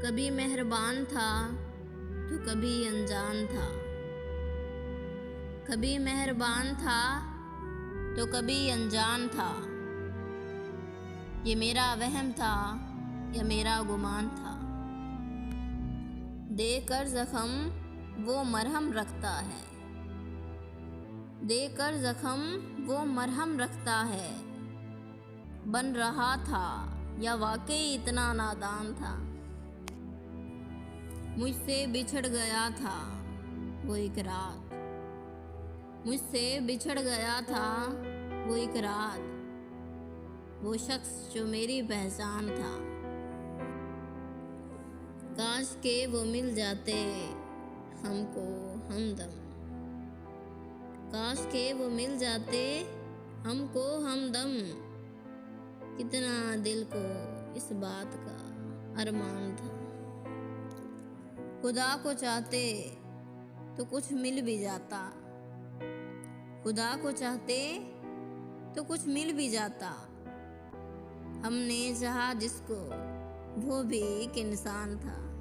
कभी मेहरबान था तो कभी अनजान था। कभी मेहरबान था तो कभी अनजान था। ये मेरा वहम था या मेरा गुमान था। देकर जख्म वो मरहम रखता है। देकर जख्म वो मरहम रखता है। बन रहा था या वाकई इतना नादान था। मुझसे बिछड़ गया था वो एक रात। मुझसे बिछड़ गया था वो एक रात। वो शख्स जो मेरी पहचान था। काश के वो मिल जाते हमको हमदम। काश के वो मिल जाते हमको हमदम। कितना दिल को इस बात का अरमान था। खुदा को चाहते तो कुछ मिल भी जाता। खुदा को चाहते तो कुछ मिल भी जाता। हमने चाहा जिसको वो भी एक इंसान था।